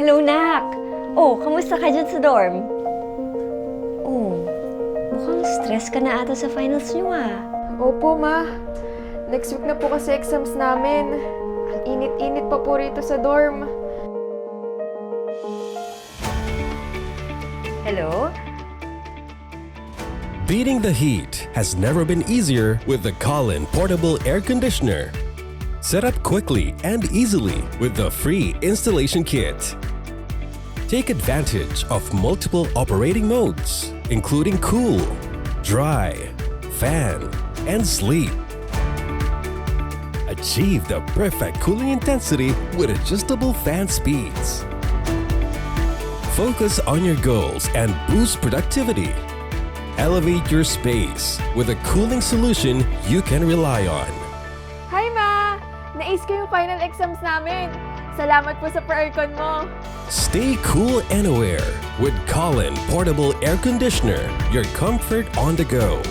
Hello, Nak! Oh, kamusta ka dyan sa dorm? Oh, mukhang stress ka na ata sa finals nyo ah. Opo, Ma. Next week na po kasi exams namin. Ang init-init pa po rito sa dorm. Hello? Beating the heat has never been easier with the Kolin Portable Air Conditioner. Set up quickly and easily with the free installation kit. Take advantage of multiple operating modes, including cool, dry, fan, and sleep. Achieve the perfect cooling intensity with adjustable fan speeds. Focus on your goals and boost productivity. Elevate your space with a cooling solution you can rely on. Hi, Ma! Na-ace ko yung final exams namin. Salamat po sa per-aircon mo. Stay cool and aware with Kolin Portable Air Conditioner, your comfort on the go.